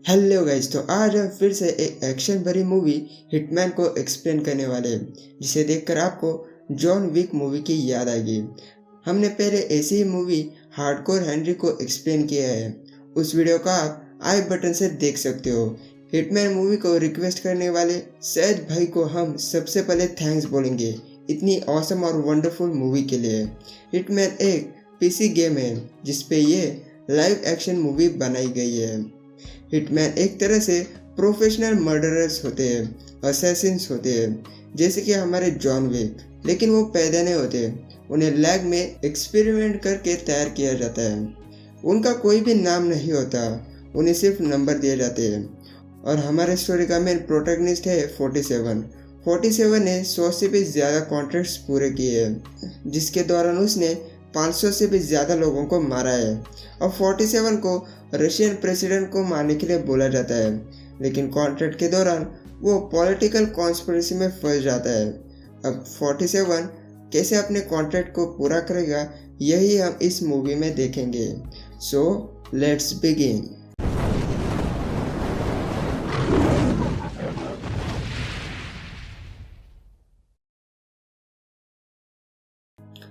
Hello guys, तो आज हम फिर से एक एक्शन भरी मूवी हिटमैन को एक्सप्लेन करने वाले हैं, जिसे देखकर आपको जॉन विक मूवी की याद आएगी। हमने पहले ऐसी ही मूवी हार्डकोर हेनरी को एक्सप्लेन किया है। उस वीडियो का आप आई बटन से देख सकते हो। हिटमैन मूवी को रिक्वेस्ट करने वाले सैयद भाई को हम सबसे पहले थैंक्स बोलेंगे इतनी ऑसम और वंडरफुल मूवी के लिए। हिटमैन एक पीसी गेम है जिसपे ये लाइव एक्शन मूवी बनाई गई है। हिटमैन एक तरह से प्रोफेशनल मर्डरर्स होते हैं, असैसिन्स होते हैं, जैसे कि हमारे जॉन विक। लेकिन वो पैदा नहीं होते, उन्हें लैब में एक्सपेरिमेंट करके तैयार किया जाता है। उनका कोई भी नाम नहीं होता, उन्हें सिर्फ नंबर दिए जाते हैं। और हमारे स्टोरी का मेन प्रोटैगनिस्ट है 47 ने 100 से भी ज़्यादा कॉन्ट्रैक्ट्स पूरे किए हैं, जिसके दौरान उसने 500 से भी ज़्यादा लोगों को मारा है। और 47 को रशियन प्रेसिडेंट को मारने के लिए बोला जाता है, लेकिन कॉन्ट्रैक्ट के दौरान वो पॉलिटिकल कॉन्स्पिरेसी में फंस जाता है। अब 47 कैसे अपने कॉन्ट्रैक्ट को पूरा करेगा, यही हम इस मूवी में देखेंगे। So let's begin.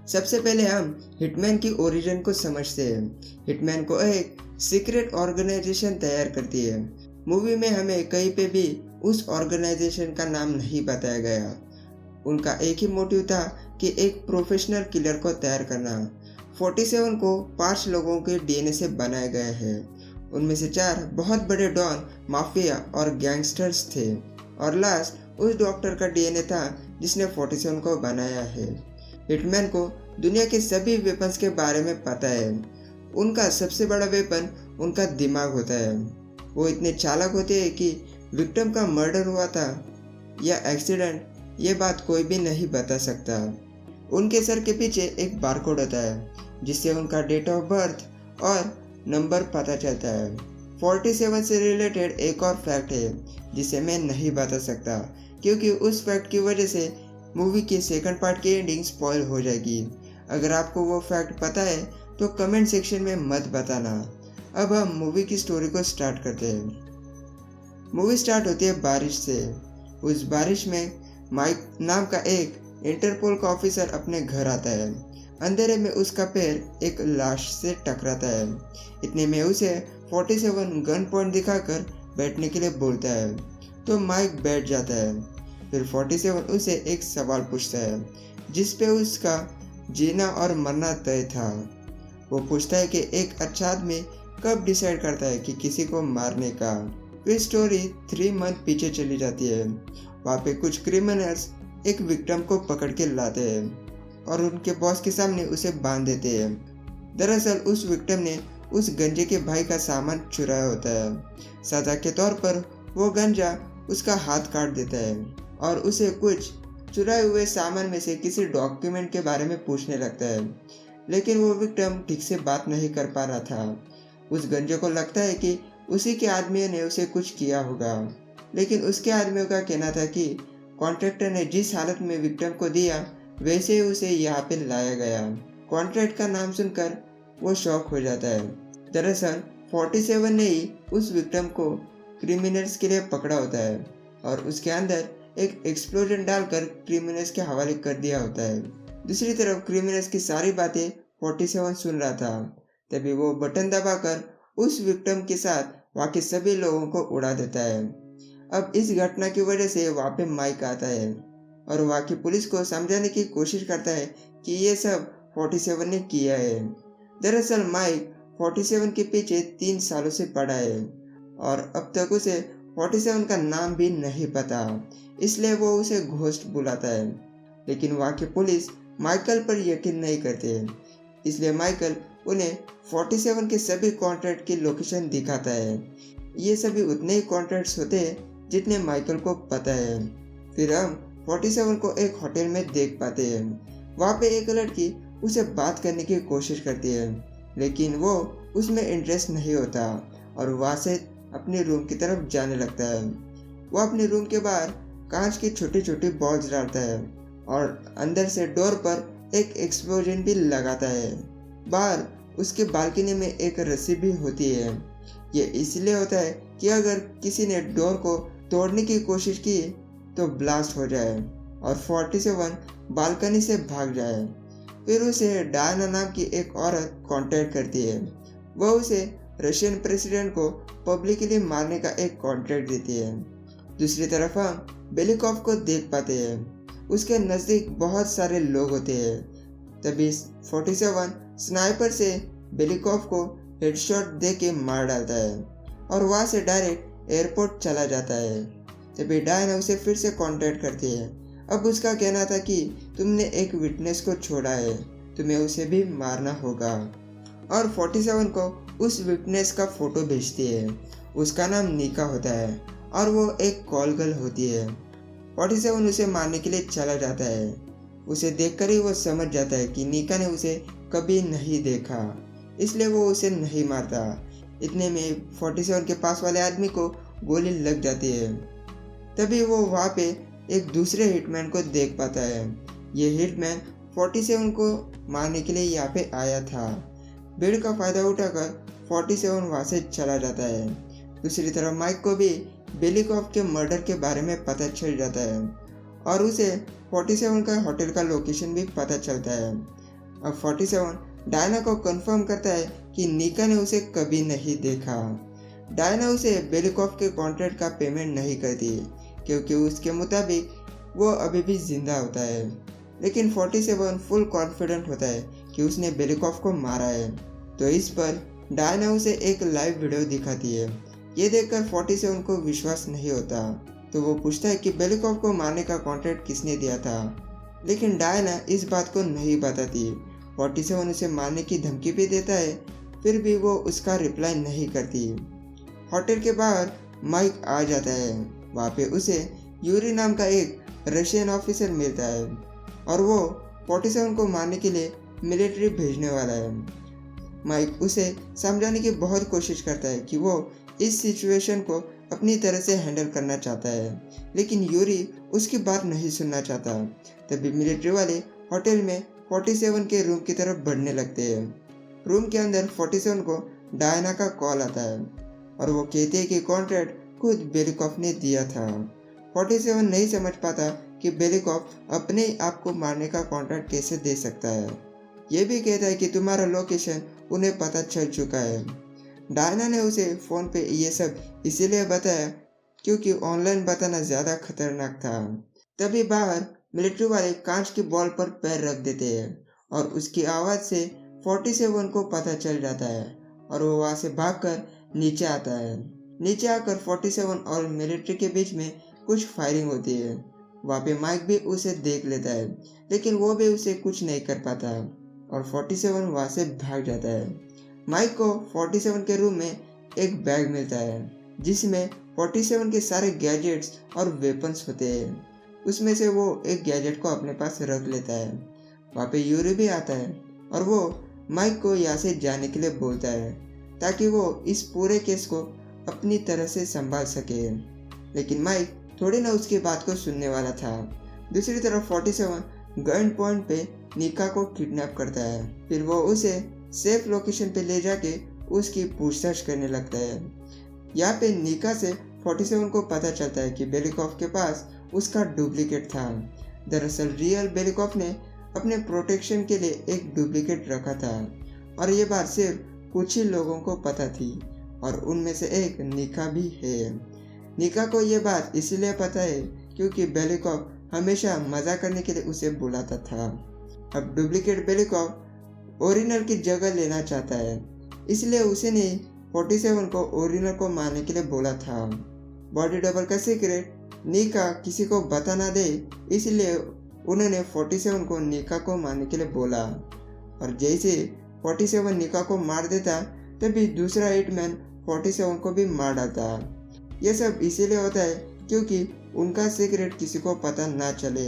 सबसे पहले हम हिटमैन की ओरिजिन को समझते हैं। हिटमैन को एक सीक्रेट ऑर्गेनाइजेशन तैयार करती है। मूवी में हमें कहीं पे भी उस ऑर्गेनाइजेशन का नाम नहीं बताया गया। उनका एक ही मोटिव था कि एक प्रोफेशनल किलर को तैयार करना। 47 को 5 लोगों के डीएनए से बनाया गया है। उनमें से 4 बहुत बड़े डॉन, माफिया और गैंगस्टर्स थे, और लास्ट उस डॉक्टर का डीएनए था जिसने 47 को बनाया है। हिटमैन को दुनिया के सभी वेपन्स के बारे में पता है। उनका सबसे बड़ा वेपन उनका दिमाग होता है। वो इतने चालाक होते हैं कि विक्टिम का मर्डर हुआ था या एक्सीडेंट, ये बात कोई भी नहीं बता सकता। उनके सर के पीछे एक बारकोड होता है जिससे उनका डेट ऑफ बर्थ और नंबर पता चलता है। 47 से रिलेटेड एक और फैक्ट है जिसे मैं नहीं बता सकता, क्योंकि उस फैक्ट की वजह से मूवी के सेकंड पार्ट की एंडिंग स्पॉइल हो जाएगी। अगर आपको वो फैक्ट पता है तो कमेंट सेक्शन में मत बताना। अब हम मूवी की स्टोरी को स्टार्ट करते हैं। मूवी स्टार्ट होती है बारिश से। उस बारिश में माइक नाम का एक इंटरपोल का ऑफिसर अपने घर आता है। अंधेरे में उसका पैर एक लाश से टकराता है। इतने में उसे 47 गन पॉइंट दिखाकर बैठने के लिए बोलता है, तो माइक बैठ जाता है। फिर 47 उसे एक सवाल पूछता है जिस पे उसका जीना और मरना तय था। वो पूछता है कि एक अच्छा आदमी कब डिसाइड करता है कि किसी को मारने का। फिर स्टोरी 3 मंथ पीछे चली जाती है। वहाँ पे कुछ क्रिमिनल्स एक विक्टिम को पकड़ के लाते हैं और उनके बॉस के सामने उसे बांध देते हैं। दरअसल उस विक्टिम ने उस गंजे के भाई का सामान चुराया होता है। सजा के तौर पर वो गंजा उसका हाथ काट देता है और उसे कुछ चुराए हुए सामान में से किसी डॉक्यूमेंट के बारे में पूछने लगता है, लेकिन वो विक्टिम ठीक से बात नहीं कर पा रहा था। उस गंजे को लगता है कि उसी के आदमी ने उसे कुछ किया होगा, लेकिन उसके आदमियों का कहना था कि कॉन्ट्रैक्टर ने जिस हालत में विक्टिम को दिया वैसे ही उसे यहाँ पे लाया गया। कॉन्ट्रैक्ट का नाम सुनकर वो शॉक हो जाता है। दरअसल 47 ने ही उस विक्टिम को क्रिमिनल्स के लिए पकड़ा होता है और उसके अंदर एक एक्सप्लोजन डालकर क्रिमिनल्स के हवाले कर दिया होता है। दूसरी तरफ क्रिमिनल्स की सारी बातें 47 सुन रहा था। तभी वो बटन दबाकर उस विक्टिम के साथ वहाँ के सभी लोगों को उड़ा देता है। अब इस घटना की वजह से वहाँ पे माइक आता है और वहाँ की पुलिस को समझाने की कोशिश करता है कि ये सब 47 ने किया है। दरअसल माइक 47 के पीछे 3 सालों से पड़ा है और अब तक उसे 47 का नाम भी नहीं पता, इसलिए वो उसे घोस्ट बुलाता है। लेकिन वहाँ की पुलिस माइकल पर यकीन नहीं करते, इसलिए माइकल उन्हें 47 के सभी कॉन्ट्रैक्ट की लोकेशन दिखाता है। ये सभी उतने ही कॉन्ट्रैक्ट्स होते हैं जितने माइकल को पता है। फिर हम 47 को एक होटल में देख पाते हैं। वहाँ पे एक लड़की उसे बात करने की कोशिश करती है, लेकिन वो उसमें इंटरेस्ट नहीं होता और वहाँ से अपने रूम की तरफ जाने लगता है। वो अपने रूम के बाहर कांच की छोटी छोटी बॉल्स डालता है और अंदर से डोर पर एक एक्सप्लोजन भी लगाता है। बाहर उसके बालकनी में एक रस्सी भी होती है। ये इसलिए होता है कि अगर किसी ने डोर को तोड़ने की कोशिश की तो ब्लास्ट हो जाए और 47 बालकनी से भाग जाए। फिर उसे डायना नाम की एक औरत कांटेक्ट करती है। वह उसे रशियन प्रेसिडेंट को पब्लिकली मारने का एक कॉन्ट्रैक्ट देती है। दूसरी तरफ हम बेलिकॉव को देख पाते हैं। उसके नज़दीक बहुत सारे लोग होते हैं। तभी 47 स्नाइपर से बेलिकॉव को हेडशॉट दे के मार डालता है और वहाँ से डायरेक्ट एयरपोर्ट चला जाता है। तभी डायना उसे फिर से कांटेक्ट करती है। अब उसका कहना था कि तुमने एक विटनेस को छोड़ा है, तुम्हें उसे भी मारना होगा। और 47 को उस विटनेस का फोटो भेजती है। उसका नाम निका होता है और वो एक कॉल गर्ल होती है। 47 उसे मारने के लिए चला जाता है। उसे देखकर ही वो समझ जाता है कि निका ने उसे कभी नहीं देखा, इसलिए वो उसे नहीं मारता। इतने में 47 के पास वाले आदमी को गोली लग जाती है। तभी वो वहाँ पे एक दूसरे हिटमैन को देख पाता है। ये हिटमैन 47 को मारने के लिए यहाँ पे आया था। भीड़ का फायदा उठाकर 47 वहाँ से चला जाता है। दूसरी तरफ माइक को भी बेलिकॉव के मर्डर के बारे में पता चल जाता है और उसे 47 का होटल का लोकेशन भी पता चलता है। अब 47 डायना को कंफर्म करता है कि निका ने उसे कभी नहीं देखा। डायना उसे बेलिकॉव के कॉन्ट्रैक्ट का पेमेंट नहीं करती क्योंकि उसके मुताबिक वो अभी भी जिंदा होता है। लेकिन 47 फुल कॉन्फिडेंट होता है कि उसने बेलिकॉव को मारा है। तो इस पर डायना उसे एक लाइव वीडियो दिखाती है। ये देखकर 47 को विश्वास नहीं होता, तो वो पूछता है कि बेलिकॉव को मारने का कॉन्ट्रैक्ट किसने दिया था। लेकिन डायना इस बात को नहीं बताती। 47 उसे मारने की धमकी भी देता है, फिर भी वो उसका रिप्लाई नहीं करती। होटल के बाहर माइक आ जाता है। वहाँ पे उसे यूरी नाम का एक रशियन ऑफिसर मिलता है और वो 47 को मारने के लिए मिलिट्री भेजने वाला है। माइक उसे समझाने की बहुत कोशिश करता है कि वो इस सिचुएशन को अपनी तरह से हैंडल करना चाहता है, लेकिन यूरी उसकी बात नहीं सुनना चाहता। तभी मिलिट्री वाले होटल में 47 के रूम की तरफ बढ़ने लगते हैं। रूम के अंदर 47 को डायना का कॉल आता है और वो कहते हैं कि कॉन्ट्रैक्ट खुद बेलिकॉव ने दिया था। 47 नहीं समझ पाता कि बेलिकॉव अपने आप को मारने का कॉन्ट्रैक्ट कैसे दे सकता है। ये भी कहता है कि तुम्हारा लोकेशन उन्हें पता चल चुका है। डायना ने उसे फ़ोन पे ये सब इसीलिए बताया क्योंकि ऑनलाइन बताना ज़्यादा खतरनाक था। तभी बाहर मिलिट्री वाले कांच की बॉल पर पैर रख देते हैं और उसकी आवाज़ से 47 को पता चल जाता है और वो वहाँ से भागकर नीचे आता है। नीचे आकर 47 और मिलिट्री के बीच में कुछ फायरिंग होती है। वहाँ पे माइक भी उसे देख लेता है, लेकिन वो भी उसे कुछ नहीं कर पाता और 47 वहाँ से भाग जाता है। माइक को 47 के रूम में एक बैग मिलता है जिसमें 47 के सारे गैजेट्स और वेपन्स होते हैं। उसमें से वो एक गैजेट को अपने पास रख लेता है। वहाँ पे यूरी भी आता है और वो माइक को यहाँ से जाने के लिए बोलता है ताकि वो इस पूरे केस को अपनी तरह से संभाल सके। लेकिन माइक थोड़ी ना उसकी बात को सुनने वाला था। दूसरी तरफ 47 गन पॉइंट पे निका को किडनैप करता है। फिर वो उसे सेफ लोकेशन पे ले जाके उसकी पूछताछ करने लगता है। यहाँ पे निका से 47 को पता चलता है कि बेलिकॉव के पास उसका डुप्लीकेट था। दरअसल रियल बेलिकॉव ने अपने प्रोटेक्शन के लिए एक डुप्लीकेट रखा था और ये बात सिर्फ कुछ ही लोगों को पता थी और उनमें से एक निका भी है। निका को ये बात इसीलिए पता है क्योंकि बेलिकॉव हमेशा मजा करने के लिए उसे बुलाता था। अब डुप्लीकेट बेलिकॉव ओरिजिनल की जगह लेना चाहता है, इसलिए उसने 47 को ओरिजिनल को मारने के लिए बोला था। बॉडी डबल का सीक्रेट निका किसी को बता ना दे, इसलिए उन्होंने 47 को निका को मारने के लिए बोला और जैसे 47 निका को मार देता तभी दूसरा हिटमैन 47 को भी मार डालता। ये सब इसीलिए होता है क्योंकि उनका सीक्रेट किसी को पता ना चले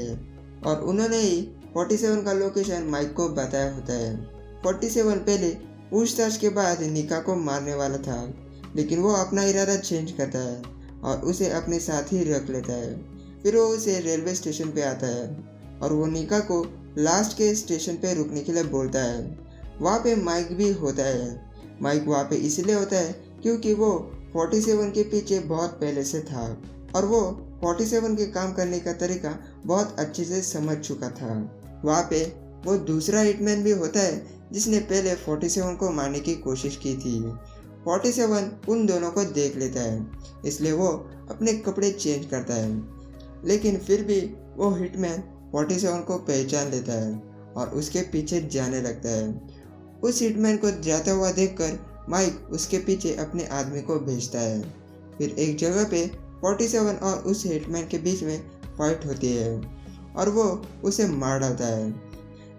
और उन्होंने ही 47 का लोकेशन माइक को बताया होता है। 47 पहले पूछताछ के बाद निका को मारने वाला था, लेकिन वो अपना इरादा चेंज करता है और उसे अपने साथ ही रख लेता है। फिर वो उसे रेलवे स्टेशन पे आता है और वो निका को लास्ट के स्टेशन पे रुकने के लिए बोलता है। वहाँ पे माइक भी होता है। माइक वहाँ पे इसलिए होता है क्योंकि वो 47 के पीछे बहुत पहले से था और वो 47 के काम करने का तरीका बहुत अच्छे से समझ चुका था। वहाँ पे वो दूसरा हिटमैन भी होता है जिसने पहले 47 को मारने की कोशिश की थी। 47 उन दोनों को देख लेता है, इसलिए वो अपने कपड़े चेंज करता है, लेकिन फिर भी वो हिटमैन 47 को पहचान लेता है और उसके पीछे जाने लगता है। उस हिटमैन को जाता हुआ देखकर माइक उसके पीछे अपने आदमी को भेजता है। फिर एक जगह पे 47 और उस हिटमैन के बीच में फाइट होती है और वो उसे मार डालता है।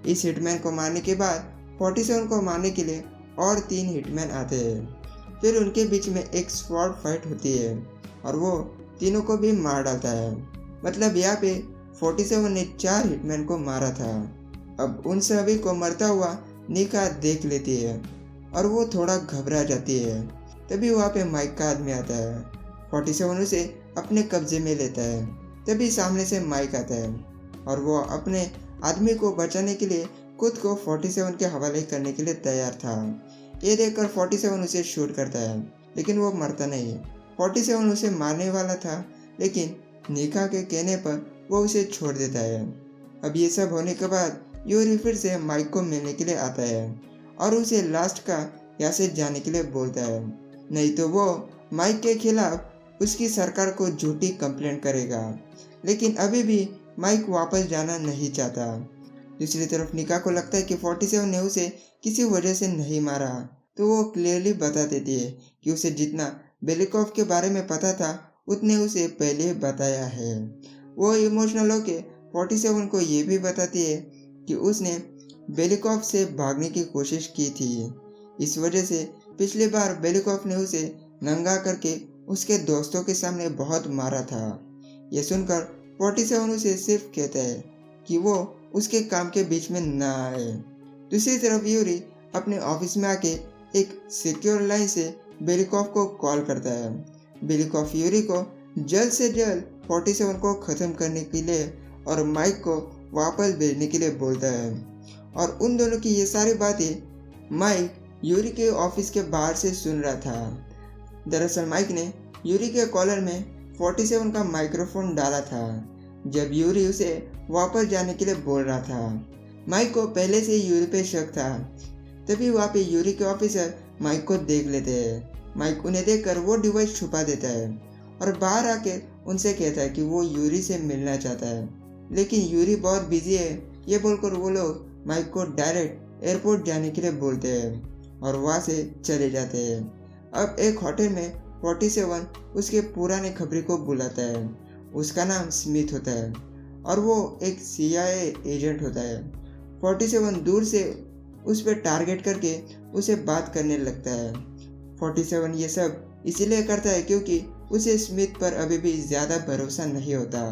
इस हिटमैन को मारने के बाद 47 को मारने के लिए और 3 हिटमैन आते हैं। फिर उनके बीच में एक स्वॉर्ड फाइट होती है और वो तीनों को भी मार डालता है। मतलब यहाँ पे 47 ने 4 हिटमैन को मारा था। अब उन सभी को मरता हुआ निका देख लेती है और वो थोड़ा घबरा जाती है। तभी वहाँ पे माइक का आदमी आता है। 47 उसे अपने कब्जे में लेता है। तभी सामने से माइक आता है और वो अपने आदमी को बचाने के लिए खुद को 47 के हवाले करने के लिए तैयार था। ये देखकर 47 उसे शूट करता है, लेकिन वो मरता नहीं। 47 उसे मारने वाला था, लेकिन निका के कहने पर वो उसे छोड़ देता है। अब ये सब होने के बाद यूरी फिर से माइक को मिलने के लिए आता है और उसे लास्ट का यहाँ से जाने के लिए बोलता है, नहीं तो वो माइक के खिलाफ उसकी सरकार को झूठी कंप्लेंट करेगा। लेकिन अभी भी माइक वापस जाना नहीं चाहता। दूसरी तरफ निका को लगता है कि 47 ने उसे किसी वजह से नहीं मारा, तो वो क्लियरली बता देती है कि उसे जितना बेलिकॉफ के बारे में पता था उतने उसे पहले बताया है। वो इमोशनल होके 47 को ये भी बताती है कि उसने बेलिकॉफ से भागने की कोशिश की थी। इस वजह से पिछली बार बेलिकॉफ ने उसे नंगा करके उसके दोस्तों के सामने बहुत मारा था। यह सुनकर 47 उसे सिर्फ कहता है कि वो उसके काम के बीच में ना आए। दूसरी तरफ यूरी अपने ऑफिस में आके एक सिक्योर लाइन से बेलिकॉफ को कॉल करता है। बेलिकॉफ यूरी को जल्द से जल्द 47 को ख़त्म करने के लिए और माइक को वापस भेजने के लिए बोलता है। और उन दोनों की ये सारी बातें माइक यूरी के ऑफिस के बाहर से सुन रहा था। दरअसल माइक ने यूरी के कॉलर में 47 का माइक्रोफोन डाला था जब यूरी उसे वापस जाने के लिए बोल रहा था। माइक को पहले से यूरी पे शक था। तभी वहाँ पे यूरी के ऑफिसर माइक को देख लेते हैं। माइक उन्हें देखकर वो डिवाइस छुपा देता है और बाहर आके उनसे कहता है कि वो यूरी से मिलना चाहता है, लेकिन यूरी बहुत बिजी है। ये बोलकर वो लोग माइक को डायरेक्ट एयरपोर्ट जाने के लिए बोलते हैं और वहाँ से चले जाते हैं। अब एक होटल में 47 उसके पुराने खबरी को बुलाता है। उसका नाम स्मिथ होता है और वो एक CIA एजेंट होता है। 47 दूर से उस पर टारगेट करके उसे बात करने लगता है। 47 ये सब इसीलिए करता है क्योंकि उसे स्मिथ पर अभी भी ज़्यादा भरोसा नहीं होता।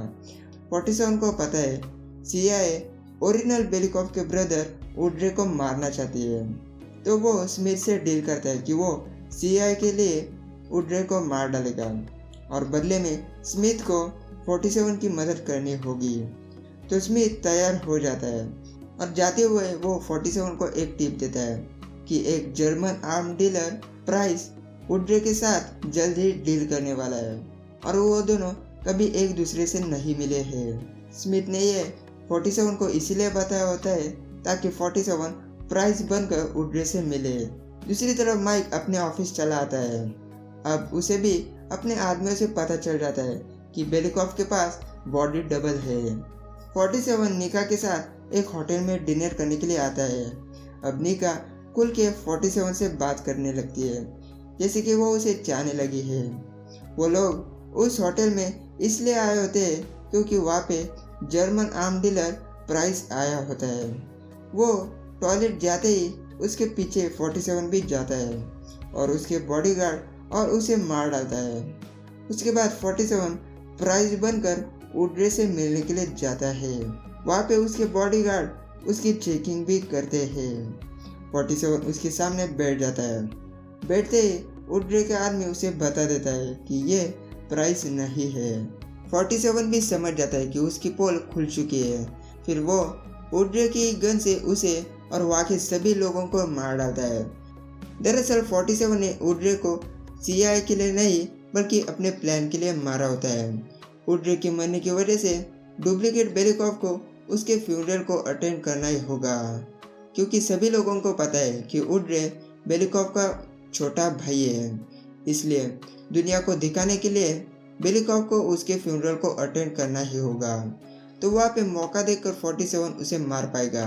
47 को पता है CIA ओरिजिनल बेलिकॉफ के ब्रदर उड्रे को मारना चाहती है, तो वो स्मिथ से डील करता है कि वो CIA के लिए उड्रे को मार डालेगा और बदले में स्मिथ को 47 की मदद करनी होगी। तो स्मिथ तैयार हो जाता है और जाते हुए वो 47 को एक टिप देता है कि एक जर्मन आर्म डीलर प्राइस उड्रे के साथ जल्द ही डील करने वाला है और वो दोनों कभी एक दूसरे से नहीं मिले हैं। स्मिथ ने ये 47 को इसीलिए बताया होता है ताकि 47 प्राइस बनकर उड्रे से मिले। दूसरी तरफ माइक अपने ऑफिस चला आता है। अब उसे भी अपने आदमियों से पता चल जाता है कि बेलिकॉफ के पास बॉडी डबल है। 47 निका के साथ एक होटल में डिनर करने के लिए आता है। अब निका खुल के 47 से बात करने लगती है जैसे कि वो उसे चाहने लगी है। वो लोग उस होटल में इसलिए आए होते हैं क्योंकि वहाँ पे जर्मन आर्म डीलर प्राइस आया होता है। वो टॉयलेट जाते ही उसके पीछे 47 भी जाता है और उसके बॉडीगार्ड और उसे मार डालता है। उसके बाद 47 प्राइस बनकर उड्रे से मिलने के लिए जाता है। वहाँ पे उसके बॉडीगार्ड उसकी चेकिंग भी करते हैं। 47 उसके सामने बैठ जाता है। बैठते ही उड्रे का आदमी उसे बता देता है कि ये प्राइस नहीं है। 47 भी समझ जाता है कि उसकी पोल खुल चुकी है। फिर वो उड्रे की गन से उसे और वहाँ के सभी लोगों को मार डालता है। दरअसल 47 ने उड्रे को CIA के लिए नहीं बल्कि अपने प्लान के लिए मारा होता है। उड्रे के मरने की वजह से डुप्लीकेट बेलिकॉव को उसके फ्यूनरल को अटेंड करना ही होगा, क्योंकि सभी लोगों को पता है कि उड्रे बेलिकॉव का छोटा भाई है। इसलिए दुनिया को दिखाने के लिए बेलिकॉव को उसके फ्यूनरल को अटेंड करना ही होगा। तो वहाँ पे मौका देखकर 47 उसे मार पाएगा।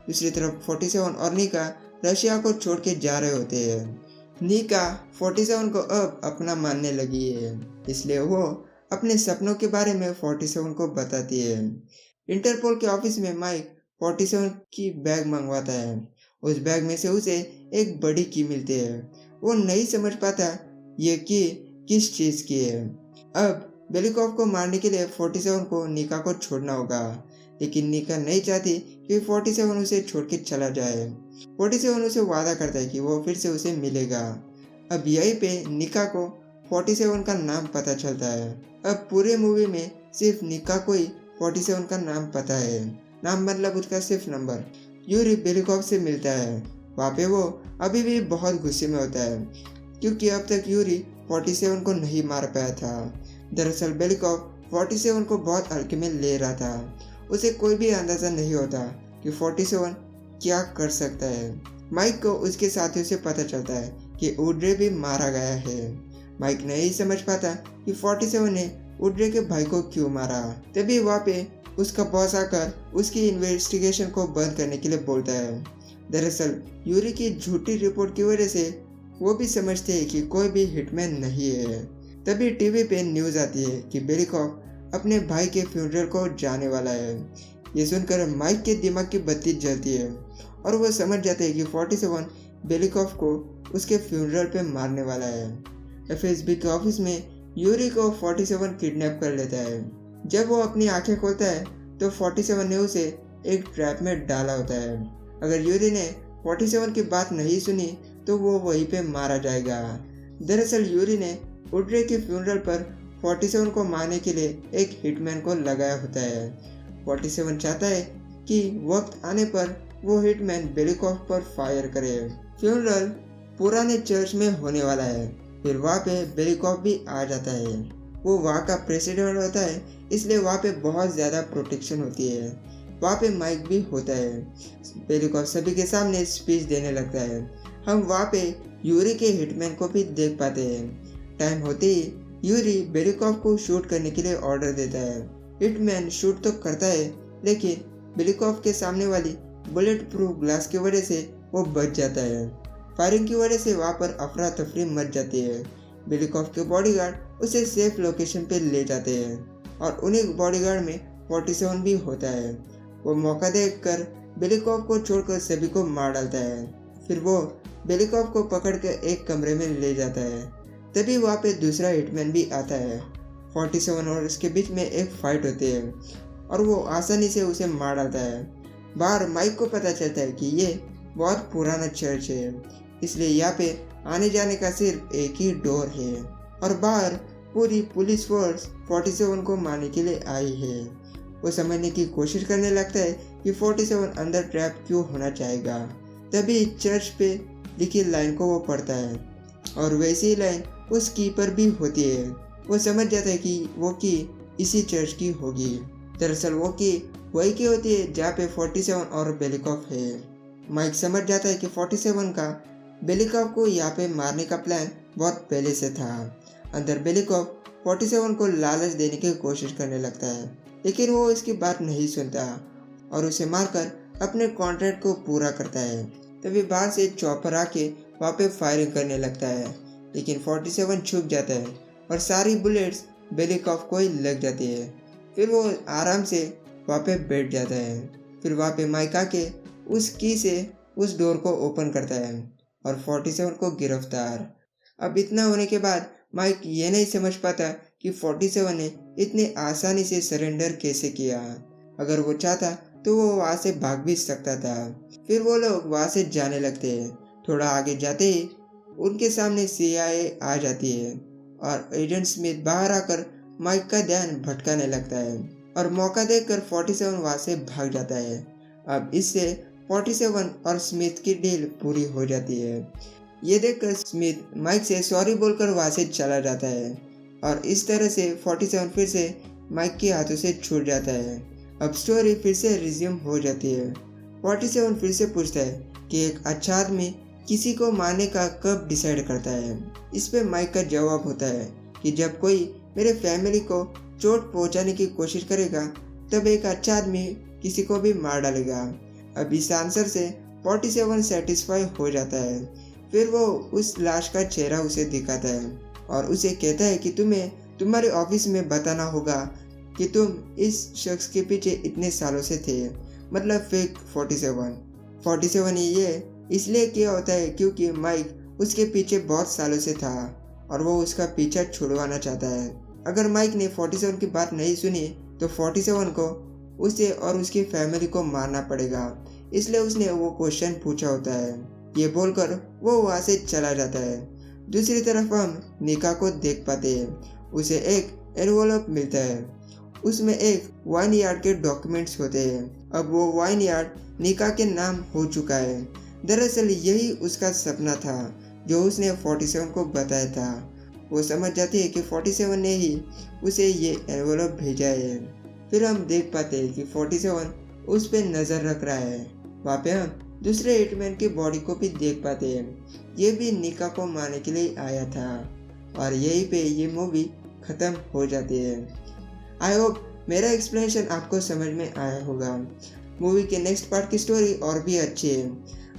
दूसरी तरफ 47 और निका रशिया को छोड़ के जा रहे होते हैं। निका 47 को अब अपना मानने लगी है, इसलिए वो अपने सपनों के बारे में 47 को बताती है। इंटरपोल के ऑफिस में माइक 47 की बैग मंगवाता है। उस बैग में से उसे एक बड़ी की मिलती है। वो नहीं समझ पाता ये की किस चीज की है। अब बेलिकॉव को मारने के लिए 47 को निका को छोड़ना होगा, लेकिन निका नहीं चाहती कि 47 उसे छोड़ के चला जाए। 47 उसे वादा करता है कि वो फिर से उसे मिलेगा। अब यहीं पे निका को 47 का नाम पता चलता है। अब पूरे मूवी में सिर्फ निका को ही 47 का नाम पता है। नाम मतलब उसका सिर्फ नंबर। यूरी बेलिकॉव से मिलता है। वहाँ पे वो अभी भी बहुत गुस्से में होता है, क्योंकि अब तक यूरी 47 को नहीं मार पाया था। दरअसल बेलिकॉव 47 को बहुत हल्के में ले रहा था। उसे कोई भी अंदाजा नहीं होता कि 47 क्या कर सकता है। माइक को उसके साथियों से पता चलता है कि उड्रे भी मारा गया है। माइक नहीं समझ पाता कि 47 ने उड्रे के भाई को क्यों मारा। तभी वहाँ पे उसका बॉस आकर उसकी इन्वेस्टिगेशन को बंद करने के लिए बोलता है। दरअसल यूरी की झूठी रिपोर्ट की वजह से वो भी समझते हैं कि कोई भी हिटमैन नहीं है। तभी टीवी पे न्यूज़ आती है कि बेलिकॉव अपने भाई के फ्यूनरल को जाने वाला है। ये सुनकर माइक के दिमाग की बत्ती जलती है और वो समझ जाते हैं कि 47 बेलिकॉव को उसके फ्यूनरल पे मारने वाला है। FSB के ऑफिस में यूरी को 47 किडनैप कर लेता है। जब वो अपनी आंखें खोलता है तो 47 ने उसे एक ट्रैप में डाला होता है। अगर यूरी ने 47 की बात नहीं सुनी तो वो वहीं पे मारा जाएगा। दरअसल यूरी ने उड्रे के फ्यूनरल पर 47 को मारने के लिए एक हिटमैन को लगाया होता है। 47 चाहता है कि वक्त आने पर वो हिटमैन बेलिकॉव पर फायर करे। फ्यूनरल पुराने चर्च में होने वाला है। फिर वहाँ पे बेलिकॉव भी आ जाता है। वो वहाँ का प्रेसिडेंट होता है, इसलिए वहाँ पे बहुत ज़्यादा प्रोटेक्शन होती है। वहाँ पे माइक भी होता है। बेलिकॉव सभी के सामने स्पीच देने लगता है। हम वहाँ पे यूरी के हिटमैन को भी देख पाते हैं। टाइम होते ही यूरी बेलिकॉव को शूट करने के लिए ऑर्डर देता है। हिटमैन शूट तो करता है, लेकिन बेलिकॉव के सामने वाली बुलेट प्रूफ ग्लास की वजह से वो बच जाता है। फायरिंग की वजह से वहाँ पर अफरा तफरी मच जाती है। बेलिकॉव के बॉडीगार्ड उसे सेफ लोकेशन पे ले जाते हैं और उन्हीं बॉडीगार्ड में 47 भी होता है। वो मौका देखकर बेलिकॉव को छोड़कर सभी को मार डालता है। फिर वो बेलिकॉव को पकड़कर एक कमरे में ले जाता है। तभी वहाँ पे दूसरा हिटमैन भी आता है। 47 और उसके बीच में एक फाइट होती है और वो आसानी से उसे मार डालता है। बाहर माइक को पता चलता है कि ये बहुत पुराना चर्च है, इसलिए यहाँ पे आने जाने का सिर्फ एक ही डोर है और बाहर पूरी पुलिस फोर्स 47 को मारने के लिए आई है। वो समझने की कोशिश करने लगता है कि 47 अंदर ट्रैप क्यों होना चाहेगा। तभी चर्च पे लिखी लाइन को वो पढ़ता है और वैसी लाइन उस की पर भी होती है। वो समझ जाता है कि वो की इसी चर्च की होगी। दरअसल वो की वही की होती है जहाँ पे 47 और बेलिकॉव है। माइक समझ जाता है कि 47 का बेलिकॉव को यहाँ पे मारने का प्लान बहुत पहले से था। अंदर बेलिकॉव 47 को लालच देने की कोशिश करने लगता है, लेकिन वो इसकी बात नहीं सुनता और उसे मारकर अपने कॉन्ट्रैक्ट को पूरा करता है। तभी बाहर से चॉपर आके वहाँ पे फायरिंग करने लगता है, लेकिन 47 छुप जाता है और सारी बुलेट्स बेलिकॉव को ही लग जाती है। फिर वो आराम से वहाँ पे बैठ जाता है। फिर वहाँ पे माइक आके उस की से उस डोर को ओपन करता है और 47 को गिरफ्तार। अब इतना होने के बाद माइक ये नहीं समझ पाता कि 47 ने इतने आसानी से सरेंडर कैसे किया। अगर वो चाहता तो वो वहाँ से भाग भी सकता था। फिर वो लोग वहाँ से जाने लगते हैं। थोड़ा आगे जाते ही उनके सामने CIA आ जाती है और एजेंट स्मिथ बाहर आकर माइक का ध्यान भटकाने लगता है और मौका देखकर 47 वहाँ से भाग जाता है। अब इससे 47 और स्मिथ की डील पूरी हो जाती है। ये देखकर स्मिथ माइक से सॉरी बोलकर वहाँ से चला जाता है और इस तरह से 47 फिर से माइक के हाथों से छूट जाता है। अब स्टोरी फिर से रिज्यूम हो जाती है। 47 फिर से पूछता है कि एक अच्छा आदमी किसी को मारने का कब डिसाइड करता है। इस पे माइक का जवाब होता है कि जब कोई मेरे फैमिली को चोट पहुंचाने की कोशिश करेगा तब एक अच्छा आदमी किसी को भी मार डालेगा। अब इस आंसर से 47 सेटिस्फाई हो जाता है। फिर वो उस लाश का चेहरा उसे दिखाता है और उसे कहता है कि तुम्हें तुम्हारे ऑफिस में बताना होगा कि तुम इस शख्स के पीछे इतने सालों से थे, मतलब फेक 47 ये इसलिए किया होता है क्योंकि माइक उसके पीछे बहुत सालों से था और वो उसका पीछा छुड़वाना चाहता है। अगर माइक ने 47 की बात नहीं सुनी तो 47 को उसे और उसकी फैमिली को मारना पड़ेगा, इसलिए उसने वो क्वेश्चन पूछा होता है। ये बोलकर वो वहाँ से चला जाता है। दूसरी तरफ हम निका को देख पाते हैं। उसे एक एनवलप मिलता है, उसमें एक वाइन यार्ड के डॉक्यूमेंट्स होते हैं। अब वो वाइन यार्ड निका के नाम हो चुका है। दरअसल यही उसका सपना था जो उसने 47 को बताया था। वो समझ जाती है कि 47 ने ही उसे ये एनवलप भेजा है। फिर हम देख पाते हैं कि 47 उस पर नज़र रख रहा है। वहाँ पे हम दूसरे हिटमैन की बॉडी को भी देख पाते हैं। ये भी निका को मारने के लिए आया था और यहीं पे ये मूवी ख़त्म हो जाती है। आई होप मेरा एक्सप्लेनेशन आपको समझ में आया होगा। मूवी के नेक्स्ट पार्ट की स्टोरी और भी अच्छी है।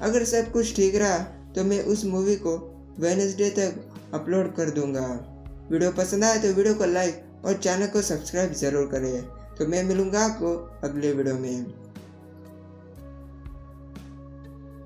अगर सब कुछ ठीक रहा तो मैं उस मूवी को वेडनेसडे तक अपलोड कर दूंगा। वीडियो पसंद आए तो वीडियो को लाइक और चैनल को सब्सक्राइब ज़रूर करें। तो मैं मिलूंगा आपको अगले वीडियो में।